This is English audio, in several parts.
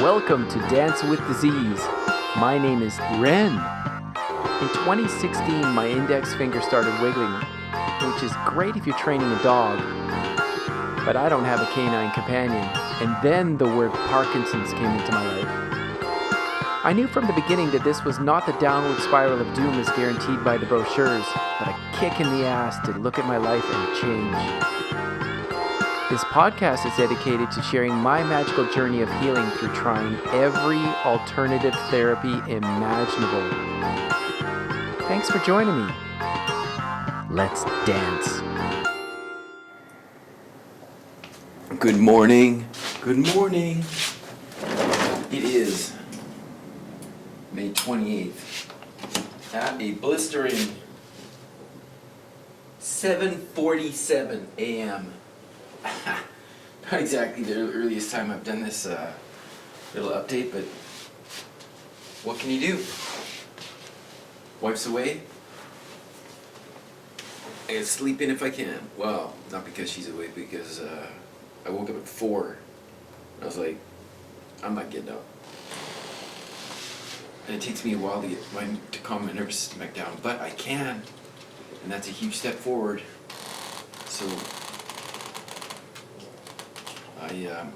Welcome to Dance with Disease. My name is Ren. In 2016, my index finger started wiggling, which is great if you're training a dog, but I don't have a canine companion. And then the word Parkinsons came into my life. I knew from the beginning that this was not the downward spiral of doom as guaranteed by the brochures, but a kick in the ass to look at my life and change. This podcast is dedicated to sharing my magical journey of healing through trying every alternative therapy imaginable. Thanks for joining me. Let's dance. Good morning. Good morning. It is May 28th at a blistering 7:47 a.m. Not exactly the earliest time I've done this little update, but what can you do? Wife's away. I gotta sleep in if I can. Well, not because she's away, because I woke up at 4. I was like, I'm not getting up. And it takes me a while to calm my nervous system back down, but I can, and that's a huge step forward. So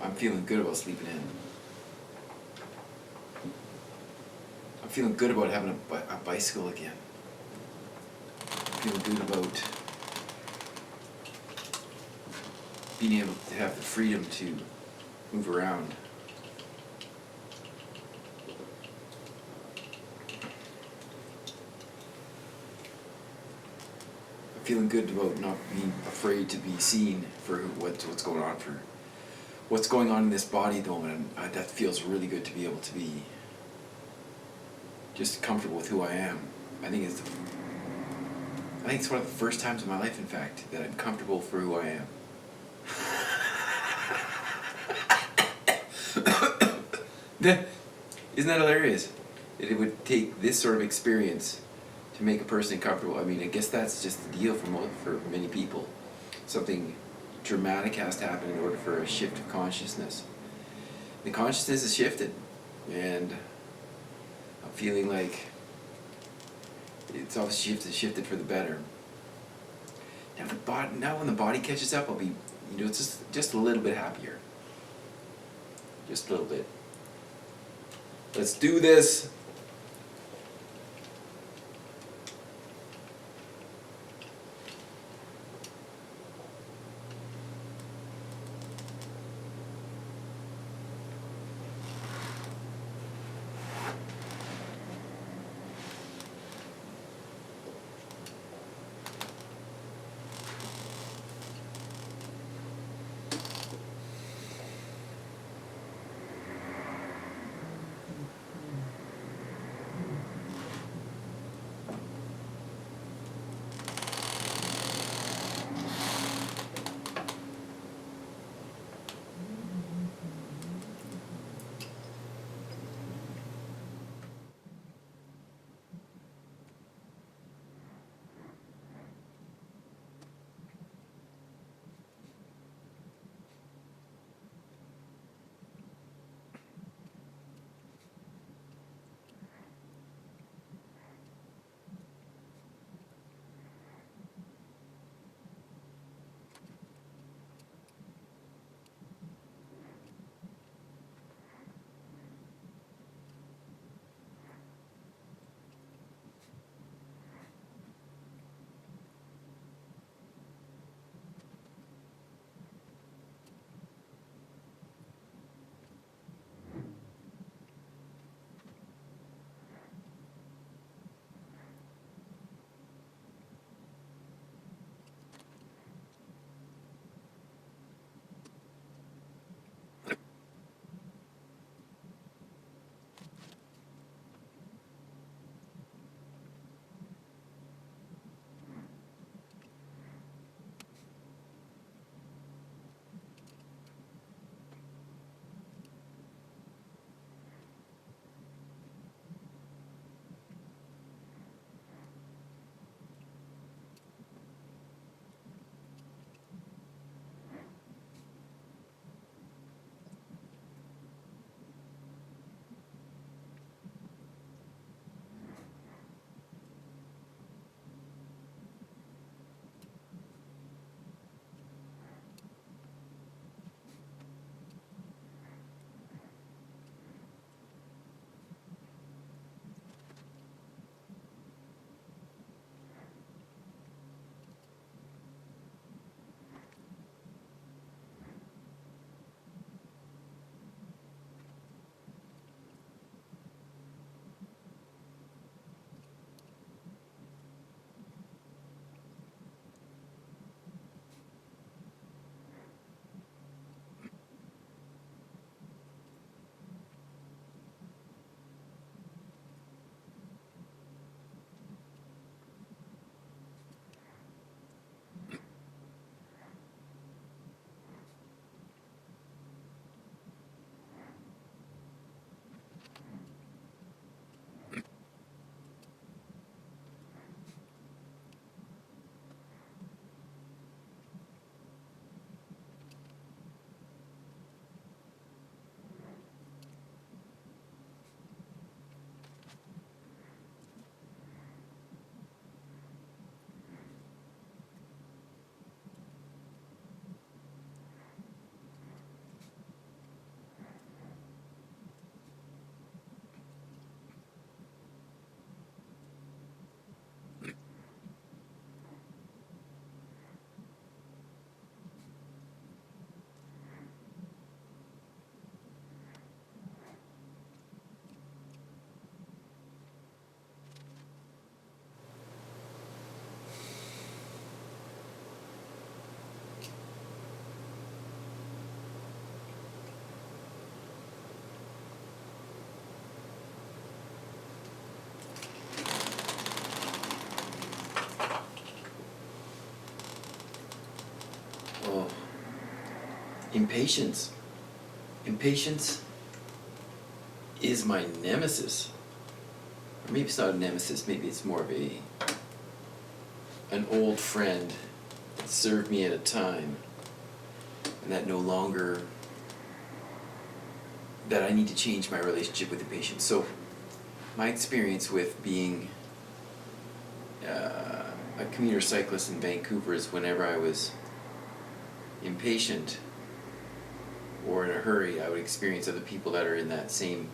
I'm feeling good about sleeping in. I'm feeling good about having a bicycle again. I'm feeling good about being able to have the freedom to move around. I'm feeling good about not being afraid to be seen for what's going on, for what's going on in this body at the moment. And that feels really good to be able to be just comfortable with who I am. I think it's one of the first times in my life, in fact, that I'm comfortable for who I am. Isn't that hilarious? That it would take this sort of experience to make a person comfortable. I mean, I guess that's just the deal for many people. Something dramatic has to happen in order for a shift of consciousness. The consciousness has shifted, and I'm feeling like it's obviously shifted for the better. Now when the body catches up, I'll be, it's just a little bit happier. Just a little bit. Let's do this. Impatience. Impatience is my nemesis. Or maybe it's not a nemesis, maybe it's more of an old friend that served me at a time and that no longer, that I need to change my relationship with impatience. So my experience with being a commuter cyclist in Vancouver is whenever I was impatient or in a hurry, I would experience other people that are in that same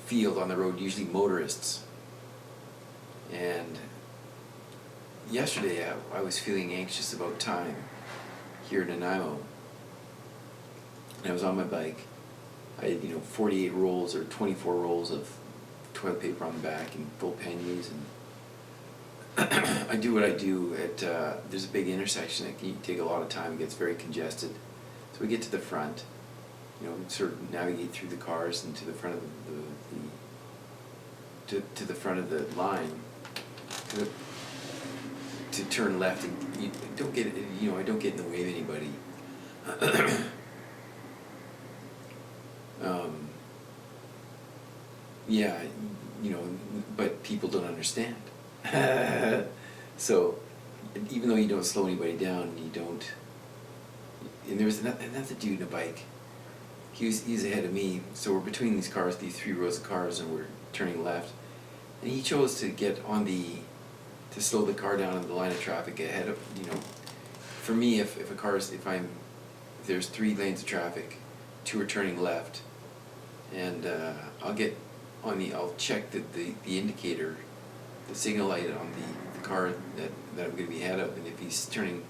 field on the road, usually motorists. And yesterday I was feeling anxious about time here in Nanaimo. And I was on my bike. I had 48 rolls or 24 rolls of toilet paper on the back and full panniers, and I do what I do at, there's a big intersection that can take a lot of time, it gets very congested. So we get to the front, sort of navigate through the cars and to the front of to the front of the line to turn left, and you don't get, I don't get in the way of anybody. Yeah, but people don't understand. So, even though you don't slow anybody down, you don't. And there was another dude in a bike. He's ahead of me, so we're between these cars, these 3 rows of cars, and we're turning left. And he chose to get on to slow the car down in the line of traffic ahead of, For me, if there's 3 lanes of traffic, 2 are turning left, and I'll check the indicator, the signal light on the car that I'm going to be ahead of, and if he's turning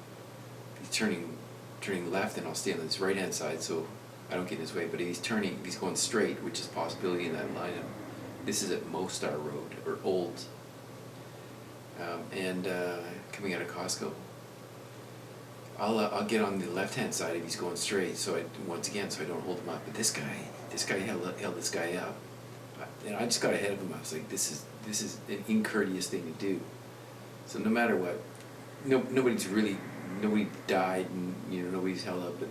left, then I'll stay on this right hand side so I don't get in his way. But if he's going straight, which is a possibility in that line, this is at Mostar Road, or Old, and coming out of Costco. I'll get on the left hand side if he's going straight, so I don't hold him up. But this guy held this guy up, and I just got ahead of him. I was like, this is an incourteous thing to do. So no matter what, nobody died, and nobody's held up, but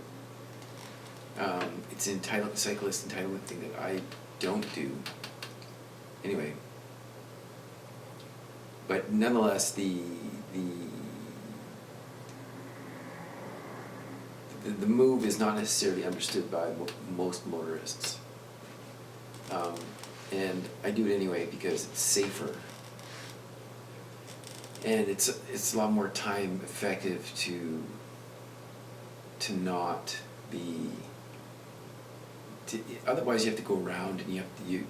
it's an cyclist entitlement thing that I don't do. Anyway, but nonetheless, the move is not necessarily understood by most motorists, and I do it anyway because it's safer, and it's a lot more time effective to not be. Otherwise, you have to go around, and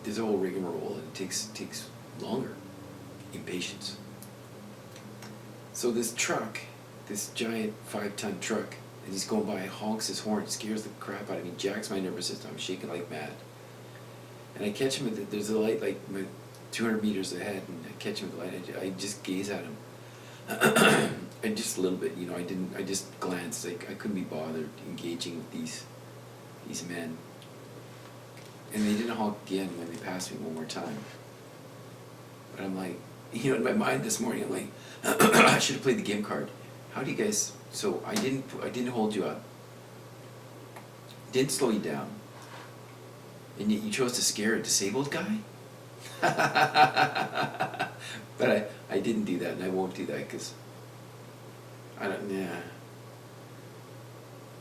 there's a whole rigmarole, and it takes longer. Impatience. So this truck, this giant 5-ton truck, and he's going by, honks his horn, scares the crap out of me, jacks my nervous system, I'm shaking like mad. And I catch him there's a light like 200 meters ahead, and I catch him at the light, I just gaze at him. And just a little bit, I just glanced, like I couldn't be bothered engaging with these men. And they didn't honk again when they passed me one more time. But I'm like, in my mind this morning, I'm like, I should have played the game card. How do you guys? So I didn't hold you up, didn't slow you down, and yet you chose to scare a disabled guy. But I didn't do that, and I won't do that because I don't.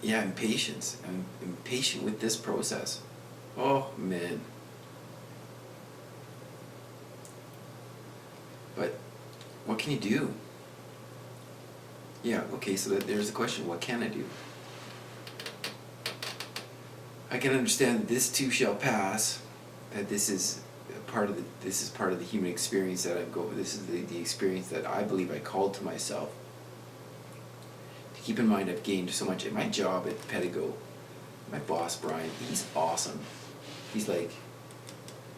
Yeah, impatience. I'm impatient with this process. Oh man. But what can you do? Yeah, okay, so there's the question, what can I do? I can understand that this too shall pass, that this is part of the human experience that this is the experience that I believe I called to myself. To keep in mind I've gained so much at my job at Pedigo. My boss Brian, he's awesome. He's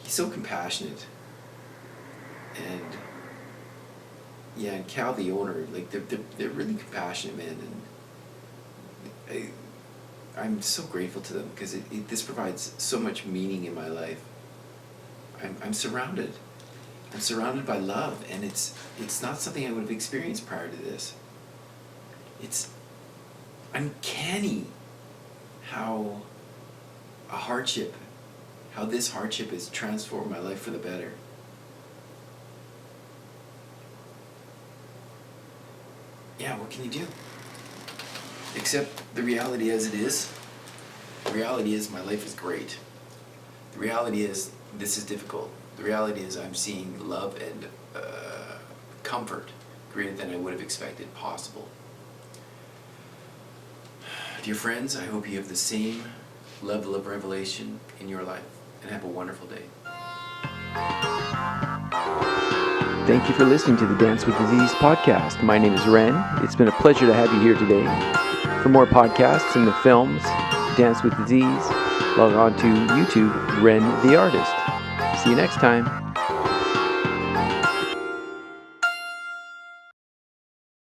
so compassionate. And yeah, and Cal, the owner, they're really compassionate men, and I'm so grateful to them because this provides so much meaning in my life. I'm surrounded by love, and it's not something I would have experienced prior to this. It's uncanny how this hardship has transformed my life for the better. Yeah, what can you do? Accept the reality as it is. The reality is my life is great. The reality is this is difficult. The reality is I'm seeing love and comfort greater than I would have expected possible. Dear friends, I hope you have the same level of revelation in your life, and have a wonderful day. Thank you for listening to the Dance with Disease podcast. My name is Ren. It's been a pleasure to have you here today. For more podcasts and the films, Dance with Disease, log on to YouTube, Ren the Artist. See you next time.